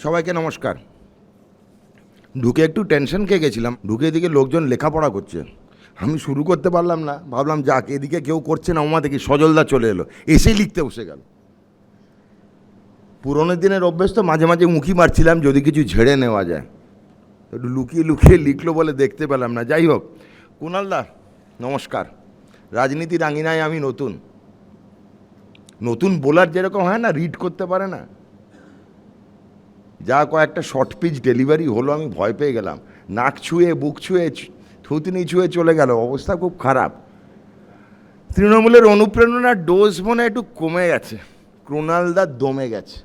সবাইকে নমস্কার। ঢুকে একটু টেনশন খেয়ে গেছিলাম। ঢুকে এদিকে লোকজন লেখাপড়া করছে, আমি শুরু করতে পারলাম না। ভাবলাম যাক, এদিকে কেউ করছে না, ওমা দেখি সজলদা চলে এলো, এসেই লিখতে বসে গেল। পুরোনো দিনের অভ্যেস তো, মাঝে মাঝে মুখি মারছিলাম যদি কিছু ঝেড়ে নেওয়া যায়। একটু লুকিয়ে লুকিয়ে লিখলো বলে দেখতে পেলাম না। যাই হোক, কুণালদা নমস্কার। রাজনীতির আঙিনায় আমি নতুন নতুন বোলার যেরকম হয় না, রিড করতে পারে না, যা কয়েকটা শর্ট পিচ ডেলিভারি হলো, আমি ভয় পেয়ে গেলাম। নাক ছুঁয়ে, বুক ছুঁয়ে, থুতনি ছুঁয়ে চলে গেল, অবস্থা খুব খারাপ। তৃণমূলের অনুপ্রেরণার ডোজ মনে একটু কমে গেছে, কুণালদা দমে গেছে।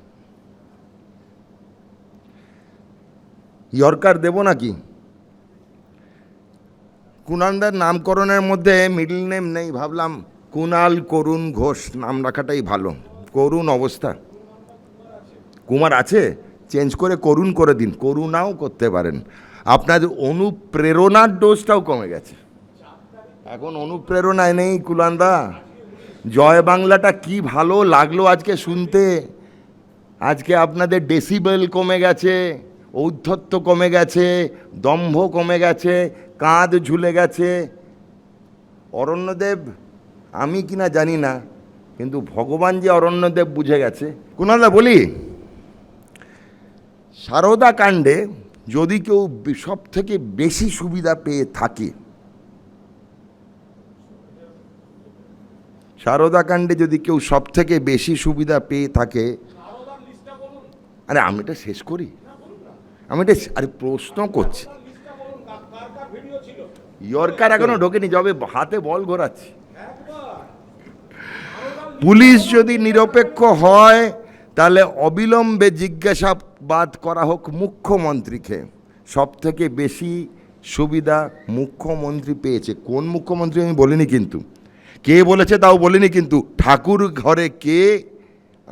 ইয়র্কার দেবো নাকি? কুণালদার নামকরণের মধ্যে মিডল নেম নেই, ভাবলাম কুণাল করুণ ঘোষ নাম রাখাটাই ভালো। করুণ অবস্থা, কুমার আছে, চেঞ্জ করে করুণ করে দিন, করুণাও করতে পারেন। আপনার অনুপ্রেরণার ডোজটাও কমে গেছে, এখন অনুপ্রেরণায় নেই কুণালদা। জয় বাংলাটা কি ভালো লাগলো আজকে শুনতে। আজকে আপনাদের ডেসিবেল কমে গেছে, ঔদ্ধত্য কমে গেছে, দম্ভ কমে গেছে, কাঁধ ঝুলে গেছে। অরণ্যদেব আমি কিনা জানি না, কিন্তু ভগবান যে অরণ্যদেব বুঝে গেছে। কুণালদা বলি, সারদা কাণ্ডে যদি কেউ সব থেকে বেশি সুবিধা পেয়ে থাকে, সারদা কাণ্ডে যদি কেউ সব থেকে বেশি সুবিধা পেয়ে থাকে, আরে আমি এটা শেষ করি, আমি এটা আরে প্রশ্ন করছি। ইয়র্কার এখনো ঢোকেনি, যবে হাতে বল ঘোরাচ্ছি। পুলিশ যদি নিরপেক্ষ হয় তাহলে অবিলম্বে জিজ্ঞাসাবাদ করা হোক মুখ্যমন্ত্রীকে। সব থেকে বেশি সুবিধা মুখ্যমন্ত্রী পেয়েছে। কোন মুখ্যমন্ত্রী আমি বলিনি, কিন্তু কে বলেছে তাও বলিনি, কিন্তু ঠাকুর ঘরে কে,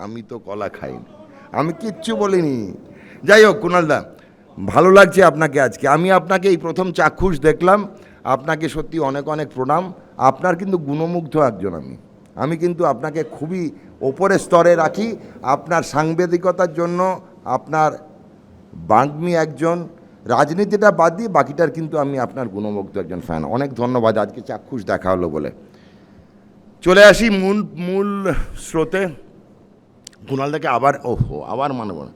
আমি তো কলা খাইনি, আমি কিচ্ছু বলিনি। যাই হোক কুণালদা, ভালো লাগছে আপনাকে আজকে। আমি আপনাকে এই প্রথম চাক্ষুষ দেখলাম, আপনাকে সত্যি অনেক অনেক প্রণাম। আপনার কিন্তু গুণমুগ্ধ একজন আমি কিন্তু আপনাকে খুবই ওপরের স্তরে রাখি। আপনার সাংবাদিকতার জন্য, আপনার বাগ্মী একজন, রাজনীতিটা বাদ দিয়ে বাকিটার কিন্তু আমি আপনার গুণমুগ্ধ একজন ফ্যান। অনেক ধন্যবাদ আজকে চাক্ষুষ দেখা হলো বলে। চলে আসি মূল স্রোতে। কুণালদাকে আবার মানব না,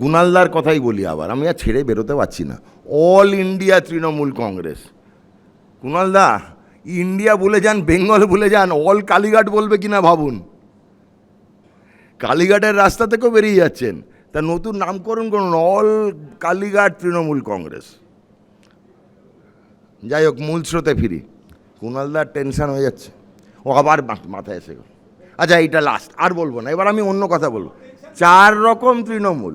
কুণালদার কথাই বলি আবার, আমি আর ছেড়ে বেরোতে পারছি না। All India Trinamool Congress. কুণালদা ইন্ডিয়া ভুলে যান, বেঙ্গল ভুলে যান, অল কালীঘাট বলবে কিনা ভাবুন। কালীঘাটের রাস্তা থেকেও বেরিয়ে যাচ্ছেন, তা নতুন নামকরণ করুন, অল কালীঘাট তৃণমূল কংগ্রেস। যাই হোক, মূল স্রোতে ফিরি। কুণালদার টেনশন হয়ে যাচ্ছে, ও আবার মাথায় এসে গেল। আচ্ছা এইটা লাস্ট, আর বলবো না, এবার আমি অন্য কথা বলবো। 4 রকম তৃণমূল,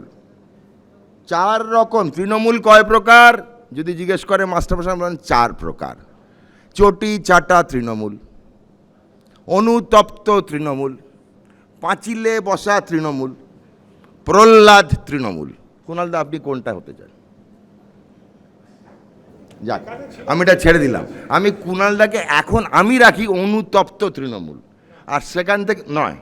4 রকম তৃণমূল। কয় প্রকার যদি জিজ্ঞেস করে মাস্টারমশাই বলেন 4 প্রকার। চটি চাটা তৃণমূল, অনুতপ্ত তৃণমূল, পাঁচিলে বসা তৃণমূল, প্রহ্লাদ তৃণমূল। কুণালদা আপনি কোনটা হতে চান? যাক, আমি এটা ছেড়ে দিলাম। আমি কুণালদাকে এখন আমি রাখি অনুতপ্ত তৃণমূল। আর সেখান থেকে নয়,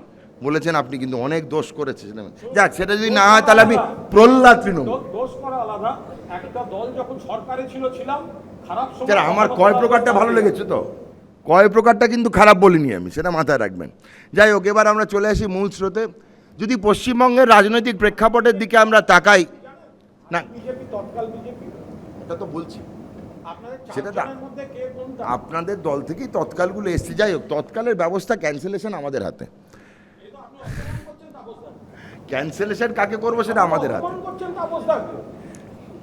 বলেছেন আপনি কিন্তু অনেক দোষ করেছেন, যাক সেটা যদি না হয় তাহলে আমি প্রহ্লাদ তৃণমূল। দোষ করা আলাদা, একটা দল যখন সরকারে ছিলাম খারাপ সময়। আমার কয় প্রকারটা ভালো লেগেছে তো, কয় প্রকারটা কিন্তু খারাপ বলিনি আমি, সেটা মাথায় রাখবেন। যাই হোক, এবার আমরা চলে আসি মূল স্রোতে। যদি পশ্চিমবঙ্গের রাজনৈতিক প্রেক্ষাপটের দিকে আমরা তাকাই, না বিজেপি তৎকাল বিজেপি, এটা তো বলছি, সেটা আপনাদের দল থেকেই তৎকালগুলো এসছে। যাই হোক, তৎকালের ব্যবস্থা ক্যান্সেলেশন আমাদের হাতে। ক্যান্সেলেশন কাকে করবো সেটা আমাদের হাতে।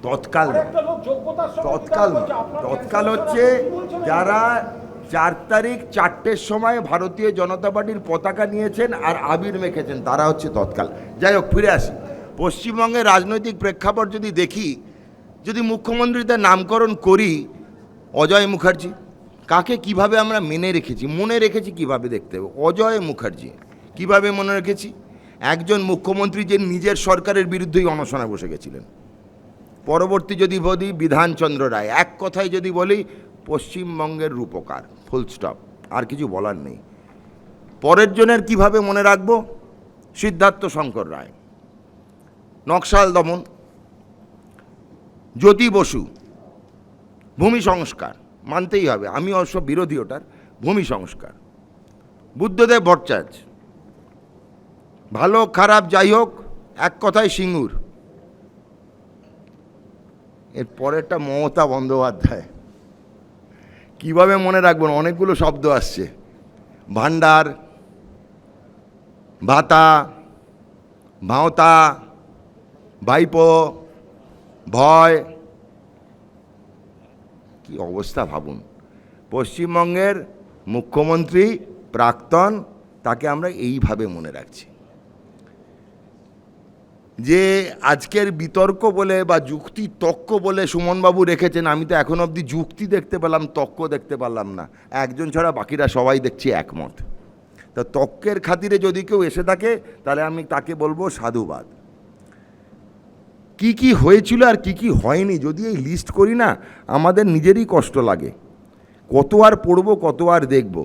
তৎকাল তৎকাল হচ্ছে যারা 4 তারিখ 4টের সময় ভারতীয় জনতা পার্টির পতাকা নিয়েছেন আর আবির মেখেছেন, তারা হচ্ছে তৎকাল। যাই হোক, ফিরে আসি। পশ্চিমবঙ্গের রাজনৈতিক প্রেক্ষাপট যদি দেখি, যদি মুখ্যমন্ত্রীদের নামকরণ করি, অজয় মুখার্জি, কাকে কিভাবে আমরা মনে রেখেছি কিভাবে দেখতে হবে। অজয় মুখার্জি কিভাবে মনে রেখেছি? একজন মুখ্যমন্ত্রী যে নিজের সরকারের বিরুদ্ধেই অনশনে বসে গেছিলেন। পরবর্তী যদি বলি বিধানচন্দ্র রায়, এক কথায় যদি বলি পশ্চিমবঙ্গের রূপকার, ফুল স্টপ, আর কিছু বলার নেই। পরের জনের কিভাবে মনে রাখবো? সিদ্ধার্থ শঙ্কর রায়, নকশাল দমন, জ্যোতি বসু ভূমি সংস্কার, মানতেই হবে, আমি অবশ্য বিরোধী ওটার, ভূমি সংস্কার, বুদ্ধদেব ভট্টাচার্য, ভালো খারাপ যাই হোক এক কথায় সিঙ্গুর। এর পরেরটা মমতা বন্দ্যোপাধ্যায়, কিভাবে মনে রাখবেন, অনেকগুলো শব্দ আসছে, ভান্ডার, ভাতা, ভাঁওতা, ভাইপো, ভয়, কি অবস্থা ভাবুন। পশ্চিমবঙ্গের মুখ্যমন্ত্রী প্রাক্তন, তাকে আমরা এইভাবে মনে রাখছি। যে আজকের বিতর্ক বলে বা যুক্তি তক্ক বলে সুমনবাবু রেখেছেন, আমি তো এখন অবধি যুক্তি দেখতে পেলাম, তক্ক দেখতে পারলাম না। একজন ছাড়া বাকিরা সবাই দেখছি একমত। তা তক্কের খাতিরে যদি কেউ এসে থাকে তাহলে আমি তাকে বলবো সাধুবাদ। কি কি হয়েছিল আর কি কি হয়নি যদি এই লিস্ট করি না, আমাদের নিজেরই কষ্ট লাগে। কত আর পড়ব, কত আর দেখব।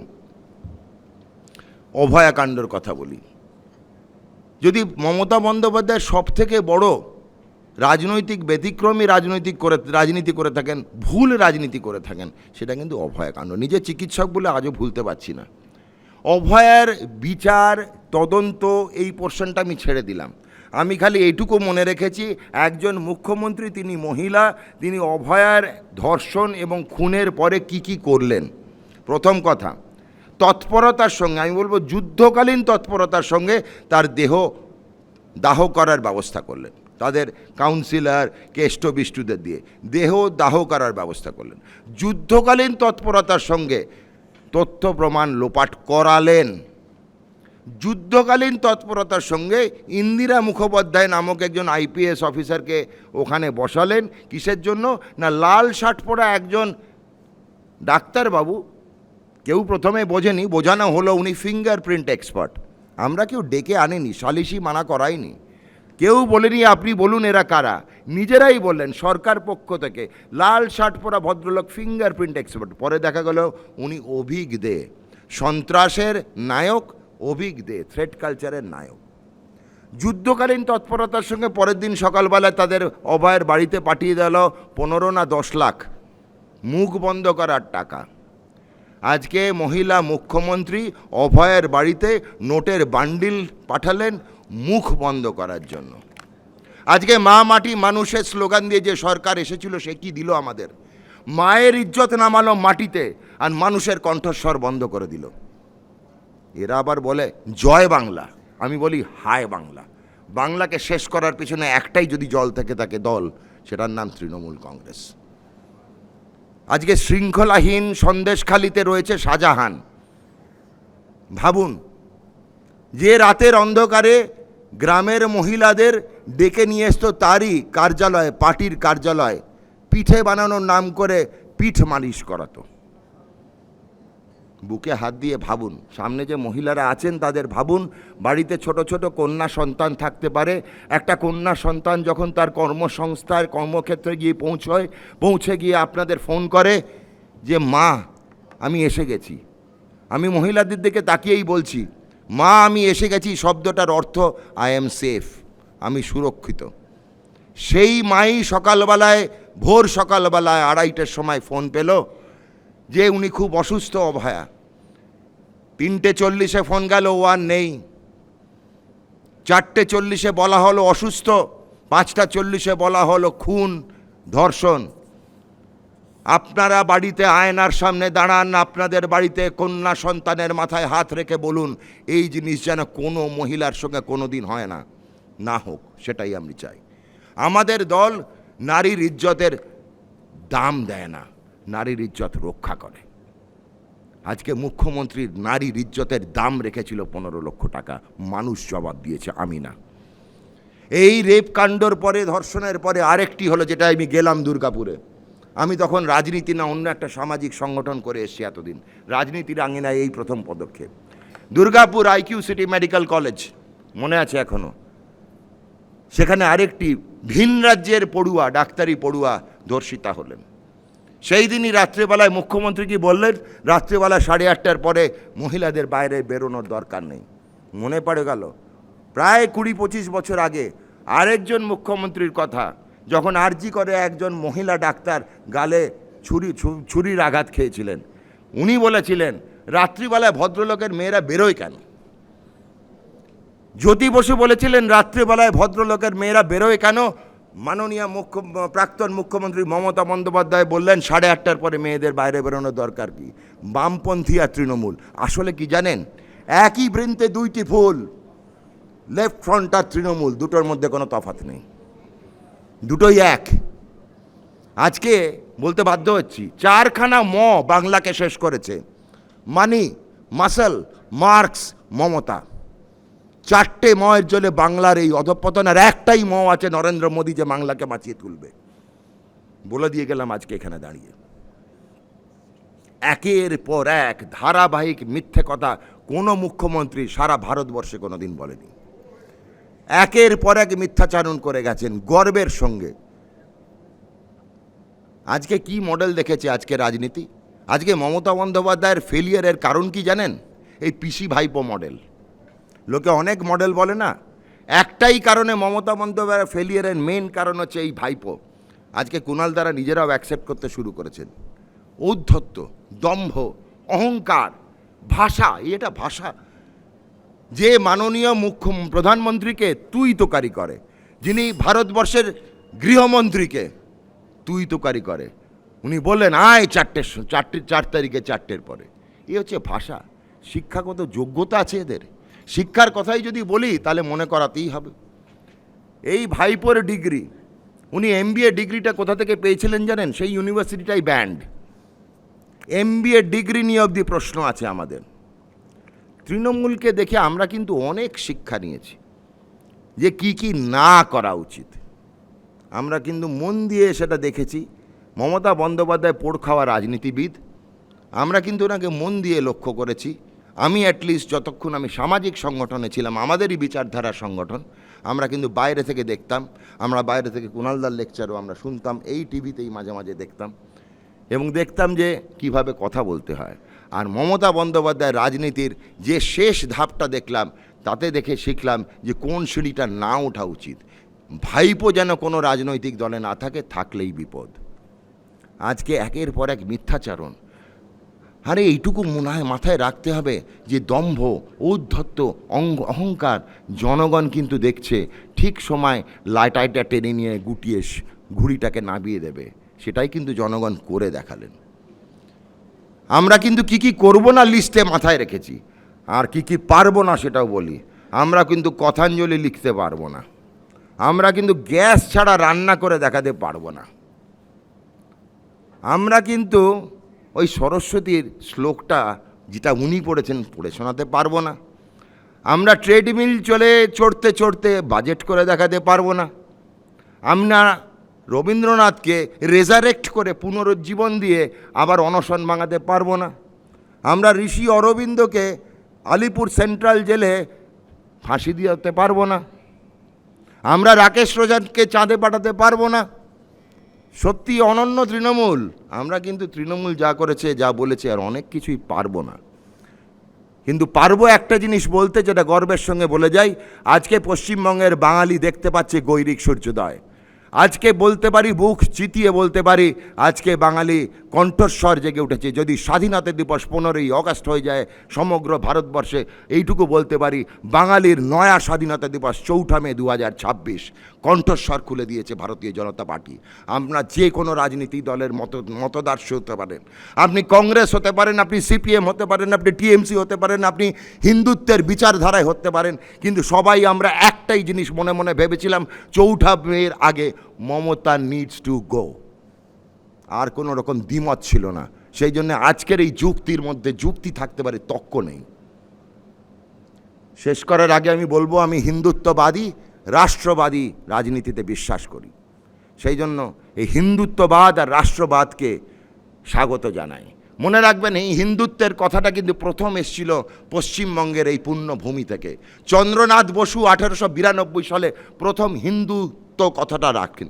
অভয়াকাণ্ডর কথা বলি, যদি মমতা বন্দ্যোপাধ্যায় সব থেকে বড় রাজনৈতিক ব্যতিক্রমী রাজনীতি করে থাকেন, ভুল রাজনীতি করে থাকেন, সেটা কিন্তু অভয়াকাণ্ড। নিজে চিকিৎসক বলে আজও ভুলতে পারছি না। অভয়ার বিচার তদন্ত এই পোর্শনটা আমি ছেড়ে দিলাম। আমি খালি এইটুকু মনে রেখেছি, একজন মুখ্যমন্ত্রী, তিনি মহিলা, তিনি অভয়ার ধর্ষণ এবং খুনের পরে কি কি করলেন। প্রথম কথা, তৎপরতার সঙ্গে, আমি বলবো যুদ্ধকালীন তৎপরতার সঙ্গে তার দেহ দাহ করার ব্যবস্থা করলেন। তাদের কাউন্সিলর কেষ্টবিষ্টুদের দিয়ে দেহ দাহ করার ব্যবস্থা করলেন। যুদ্ধকালীন তৎপরতার সঙ্গে তথ্য প্রমাণ লোপাট করালেন। যুদ্ধকালীন তৎপরতার সঙ্গে ইন্দিরা মুখোপাধ্যায় নামক একজন আইপিএস অফিসারকে ওখানে বসালেন। কিসের জন্য? না, লাল শার্ট পরা একজন ডাক্তারবাবু, কেউ প্রথমে বোঝেনি, বোঝানো হলো উনি ফিঙ্গারপ্রিন্ট এক্সপার্ট। আমরা কেউ ডেকে আনিনি, সালিশি মানা করাইনি, কেউ বলেনি আপনি বলুন এরা কারা, নিজেরাই বললেন সরকার পক্ষ থেকে লাল শার্ট পরা ভদ্রলোক ফিঙ্গারপ্রিন্ট এক্সপার্ট। পরে দেখা গেল উনি অভিক দে, সন্ত্রাসের নায়ক, অভিক দে থ্রেট কালচারের নায়ক। যুদ্ধকালীন তৎপরতার সঙ্গে পরের দিন সকালবেলায় তাদের অভয়ের বাড়িতে পাঠিয়ে দিল 15 না 10 লাখ মুখ বন্ধ করার টাকা। আজকে মহিলা মুখ্যমন্ত্রী অভয়ের বাড়িতে নোটের বান্ডিল পাঠালেন মুখ বন্ধ করার জন্য। আজকে মা মাটি মানুষের স্লোগান দিয়ে যে সরকার এসেছিল, সে কি দিল আমাদের? মায়ের ইজ্জত নামালো মাটিতে আর মানুষের কণ্ঠস্বর বন্ধ করে দিল। এরা আবার বলে জয় বাংলা, আমি বলি হায় বাংলা। বাংলাকে শেষ করার পিছনে একটাই যদি জল থেকে থাকে দল, সেটার নাম তৃণমূল কংগ্রেস। আজকে শৃঙ্খলাহীন সন্দেশখালিতে রয়েছে শাহজাহান। ভাবুন, যে রাতের অন্ধকারে গ্রামের মহিলাদের ডেকে নিয়ে আসতো তারই কার্যালয়ে, পার্টির কার্যালয়, পিঠে বানানোর নাম করে পিঠ মালিশ করাতো। বুকে হাত দিয়ে ভাবুন, সামনে যে মহিলারা আছেন তাদের ভাবুন, বাড়িতে ছোট ছোট কন্যা সন্তান থাকতে পারে। একটা কন্যা সন্তান যখন তার কর্মসংস্থার কর্মক্ষেত্রে গিয়ে পৌঁছে গিয়ে আপনাদের ফোন করে যে মা আমি এসে গেছি, আমি মহিলাদের দিকে তাকিয়েই বলছি মা আমি এসে গেছি, শব্দটার অর্থ আই এম সেফ, আমি সুরক্ষিত। সেই মাই সকালবেলায়, ভোর সকালবেলায় 2:30টার সময় ফোন পেল যে উনি খুব অসুস্থ অভয়া। 3:40 ফোন গেল, ও আর নেই। 4:40 বলা হলো অসুস্থ, 5:40 বলা হলো খুন, ধর্ষণ। আপনারা বাড়িতে আয়নার সামনে দাঁড়ান, আপনাদের বাড়িতে কন্যা সন্তানের মাথায় হাত রেখে বলুন এই জিনিস যেন কোনো মহিলার সঙ্গে কোনো দিন হয় না, না হোক, সেটাই আমি চাই। আমাদের দল নারীর ইজ্জতের দাম দেয় না, নারীর ইজ্জত রক্ষা করে। আজকে মুখ্যমন্ত্রীর নারীর ইজ্জতের দাম রেখেছিল 15 লক্ষ টাকা, মানুষ জবাব দিয়েছে, আমি না। এই রেপ কাণ্ডর পরে, ধর্ষণের পরে আরেকটি হলো, যেটা আমি গেলাম দুর্গাপুরে। আমি তখন রাজনীতি না অন্য একটা সামাজিক সংগঠন করে এসেছি এতদিন, রাজনীতির আঙিনায় এই প্রথম পদক্ষেপ। Durgapur IQ city medical college মনে আছে এখনো, সেখানে আরেকটি ভিন রাজ্যের পড়ুয়া, ডাক্তারি পড়ুয়া ধর্ষিতা হলেন। সেই দিনই রাত্রেবেলায় মুখ্যমন্ত্রী কি বললেন, রাত্রেবেলা 8:30টার পরে মহিলাদের বাইরে বেরোনোর দরকার নেই। মনে পড়ে গেল প্রায় 20-25 বছর আগে আরেকজন মুখ্যমন্ত্রীর কথা, যখন আরজি করে একজন মহিলা ডাক্তার গালে ছুরির আঘাত খেয়েছিলেন, উনি বলেছিলেন রাত্রিবেলায় ভদ্রলোকের মেয়েরা বেরোয় কেন? জ্যোতি বসু বলেছিলেন রাত্রিবেলায় ভদ্রলোকের মেয়েরা বেরোয় কেন? মাননীয় প্রাক্তন মুখ্যমন্ত্রী মমতা বন্দ্যোপাধ্যায় বললেন 8:30টার পরে মেয়েদের বাইরে বেরোনোর দরকার কি? বামপন্থী আর তৃণমূল আসলে কি জানেন? একই বৃন্তে দুইটি ফুল, লেফট ফ্রন্ট আর তৃণমূল, দুটোর মধ্যে কোনো তফাৎ নেই, দুটোই এক। আজকে বলতে বাধ্য হচ্ছি, 4খানা ম বাংলাকে শেষ করেছে: মানি, মাসল, মার্কস, মমতা। 4টে ময়ের জন্য বাংলার এই অধঃপতন, আর একটাই ম আছে নরেন্দ্র মোদী, যে বাংলাকে বাঁচিয়ে তুলবে। বলে দিয়ে গেলাম আজকে এখানে দাঁড়িয়ে। একের পর এক ধারাবাহিক মিথ্যে কথা কোনো মুখ্যমন্ত্রী সারা ভারতবর্ষে কোনোদিন বলেনি। একের পর এক মিথ্যাচারণ করে গেছেন গর্বের সঙ্গে। আজকে কি মডেল দেখেছে আজকে রাজনীতি? আজকে মমতা বন্দ্যোপাধ্যায়ের ফেলিয়ারের কারণ কি জানেন? এই পিসি ভাইপো মডেল। লোকে অনেক মডেল বলে না, একটাই কারণে মমতা বন্দ্যোপাধ্যায়ের ফেলিয়ারের মেন কারণ হচ্ছে এই ভাইপো। আজকে কুণাল দ্বারা নিজেরাও অ্যাকসেপ্ট করতে শুরু করেছেন। ঔদ্ধত্য, দম্ভ, অহংকার, ভাষা, এটা ভাষা যে মাননীয় প্রধানমন্ত্রীকে তুই তোকারি করে, যিনি ভারতবর্ষের গৃহমন্ত্রীকে তুই তোকারি করে। উনি বললেন আয় 4 তারিখে 4টের পরে। এ হচ্ছে ভাষা। শিক্ষাগত যোগ্যতা আছে এদের? শিক্ষার কথাই যদি বলি তাহলে মনে করাতেই হবে। এই ভাইপোর ডিগ্রি, উনি MBA ডিগ্রিটা কোথা থেকে পেয়েছিলেন জানেন? সেই ইউনিভার্সিটিটাই ব্যান্ড। MBA ডিগ্রি নিয়ে অবধি প্রশ্ন আছে আমাদের। তৃণমূলকে দেখে আমরা কিন্তু অনেক শিক্ষা নিয়েছি যে কি কি না করা উচিত। আমরা কিন্তু মন দিয়ে সেটা দেখেছি। মমতা বন্দ্যোপাধ্যায় পোড় খাওয়া রাজনীতিবিদ, আমরা কিন্তু ওনাকে মন দিয়ে লক্ষ্য করেছি। আমি অ্যাটলিস্ট যতক্ষণ আমি সামাজিক সংগঠনে ছিলাম, আমাদেরই বিচারধারার সংগঠন, আমরা কিন্তু বাইরে থেকে দেখতাম। আমরা বাইরে থেকে কুণালদার লেকচারও আমরা শুনতাম, এই টিভিতেই মাঝে মাঝে দেখতাম, এবং দেখতাম যে কিভাবে কথা বলতে হয়। আর মমতা বন্দ্যোপাধ্যায় রাজনীতির যে শেষ ধাপটা দেখলাম, তাতে দেখে শিখলাম যে কোন সিঁড়িটা না ওঠা উচিত। ভাইপো যেন কোনো রাজনৈতিক দলে না থাকে, থাকলেই বিপদ। আজকে একের পর এক মিথ্যাচারণ। আরে এইটুকু মনে হয় মাথায় রাখতে হবে যে দম্ভ, ঔদ্ধত্য, অহংকার জনগণ কিন্তু দেখছে। ঠিক সময় লাইটাইটা টেনে নিয়ে গুটিয়ে ঘুড়িটাকে নামিয়ে দেবে, সেটাই কিন্তু জনগণ করে দেখালেন। আমরা কিন্তু কি কি করব না লিস্টে মাথায় রেখেছি, আর কি কি পারবো না সেটাও বলি। আমরা কিন্তু কথাঞ্জলি লিখতে পারবো না, আমরা কিন্তু গ্যাস ছাড়া রান্না করে দেখাতে পারবো না, আমরা কিন্তু ওই সরস্বতীর শ্লোকটা যেটা উনি পড়েছেন পড়ে শোনাতে পারবো না, আমরা ট্রেডমিল চড়তে চড়তে বাজেট করে দেখাতে পারবো না, আমরা রবীন্দ্রনাথকে রেজারেক্ট করে পুনরুজ্জীবন দিয়ে আবার অনশন ভাঙাতে পারবো না, আমরা ঋষি অরবিন্দকে আলিপুর সেন্ট্রাল জেলে ফাঁসি দিতে পারবো না, আমরা রাকেশ রোশনকে চাঁদে পাঠাতে পারবো না। সত্যি অনন্য তৃণমূল। আমরা কিন্তু তৃণমূল যা করেছে, যা বলেছে, আর অনেক কিছুই পারবো না। কিন্তু পারবো একটা জিনিস বলতে, যেটা গর্বের সঙ্গে বলে যাই, আজকে পশ্চিমবঙ্গের বাঙালি দেখতে পাচ্ছে গৈরিক সূর্যোদয়। আজকে বলতে পারি, বুক চিতিয়ে বলতে পারি, আজকে বাঙালি কণ্ঠস্বর জেগে উঠেছে। যদি স্বাধীনতা দিবস 15ই আগস্ট হয়ে যায় সমগ্র ভারতবর্ষে, এইটুকু বলতে পারি, বাঙালির নয়া স্বাধীনতা দিবস 4 মে 2026 কণ্ঠস্বর খুলে দিয়েছে ভারতীয় জনতা পার্টি। আমরা যে কোনো রাজনীতি দলের মতদার্শ হতে পারেন, আপনি কংগ্রেস হতে পারেন, আপনি CPM হতে পারেন, আপনি TMC হতে পারেন, আপনি হিন্দুত্বের বিচারধারায় হতে পারেন, কিন্তু সবাই আমরা একটাই জিনিস মনে মনে ভেবেছিলাম 4 মের আগে মমতা নিডস টু গো। আর কোনো রকম দ্বিমত ছিল না। সেই জন্য আজকের এই যুক্তির মধ্যে যুক্তি থাকতে পারে, তক্ক নেই। শেষ করার আগে আমি বলবো, আমি হিন্দুত্ববাদী, রাষ্ট্রবাদী রাজনীতিতে বিশ্বাস করি। সেই জন্য এই হিন্দুত্ববাদ আর রাষ্ট্রবাদকে স্বাগত জানাই। মনে রাখবেন, এই হিন্দুত্বের কথাটা কিন্তু প্রথম এসেছিল পশ্চিমবঙ্গের এই পুণ্যভূমি থেকে। চন্দ্রনাথ বসু 1892 সালে প্রথম হিন্দুত্ব কথাটা রাখেন।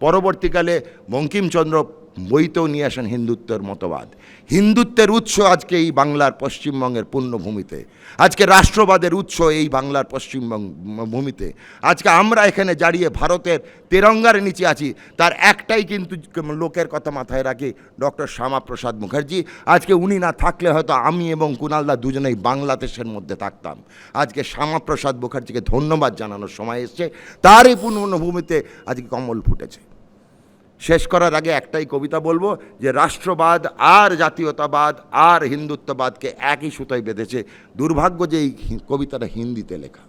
পরবর্তীকালে বঙ্কিমচন্দ্র বইতেও নিয়ে আসেন হিন্দুত্বের মতবাদ। হিন্দুত্বের উৎস আজকে এই বাংলার পশ্চিমবঙ্গের পুণ্যভূমিতে, আজকে রাষ্ট্রবাদের উৎস এই বাংলার পশ্চিমবঙ্গ ভূমিতে। আজকে আমরা এখানে দাঁড়িয়ে ভারতের তেরঙ্গার নিচে আছি, তার একটাই কিন্তু লোকের কথা মাথায় রাখি, ডক্টর শ্যামাপ্রসাদ মুখার্জি। আজকে উনি না থাকলে হয়তো আমি এবং কুণালদা দুজনেই বাংলাদেশের মধ্যে থাকতাম। আজকে শ্যামাপ্রসাদ মুখার্জিকে ধন্যবাদ জানানোর সময় এসছে, তারই পুণ্যভূমিতে আজকে কমল ফুটেছে। শেষ করার আগে একটাই কবিতা বলবো যে রাষ্ট্রবাদ আর জাতীয়তাবাদ আর হিন্দুত্ববাদকে একই সুতায় বেঁধেছে। দুর্ভাগ্য যে এই কবিতাটা হিন্দিতে লেখা।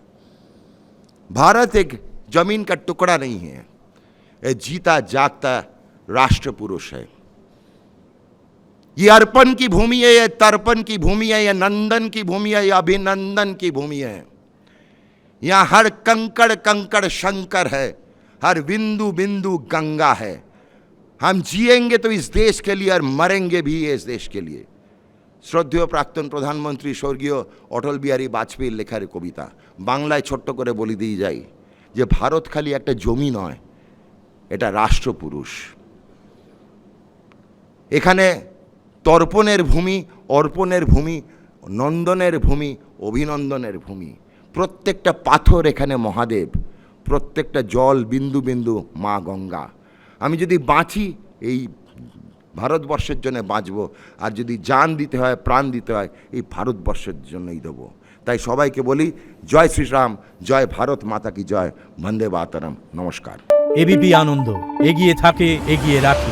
भारत एक जमीन का टुकड़ा नहीं है, ये जीता जागता राष्ट्र पुरुष है। ये अर्पण की भूमि है, ये तर्पण की भूमि है, ये नंदन की भूमि है, ये अभिनंदन की भूमि है। यहाँ हर कंकड़ कंकड़ शंकर है, हर बिंदु बिंदु गंगा है। हम जिएंगे तो इस देश के लिए और मरेंगे भी इस देश के लिए। শ্রদ্ধেয় প্রাক্তন প্রধানমন্ত্রী স্বর্গীয় অটল বিহারী বাজপেয়ীর লেখার কবিতা বাংলায় ছোট্ট করে বলে দিয়ে যাই যে ভারত খালি একটা জমি নয়, এটা রাষ্ট্রপুরুষ। এখানে তর্পণের ভূমি, অর্পণের ভূমি, নন্দনের ভূমি, অভিনন্দনের ভূমি। প্রত্যেকটা পাথর এখানে মহাদেব, প্রত্যেকটা জল বিন্দু বিন্দু মা গঙ্গা। আমি যদি বাঁচি এই ভারতবর্ষের জন্য বাঁচব, আর যদি জান দিতে হয়, প্রাণ দিতে হয়, এই ভারতবর্ষের জন্যই দেবো। তাই সবাইকে বলি জয় শ্রীরাম, জয় ভারত মাতা কি জয়, বন্দে মাতরম। নমস্কার। এবিপি আনন্দ এগিয়ে থাকে, এগিয়ে রাখে।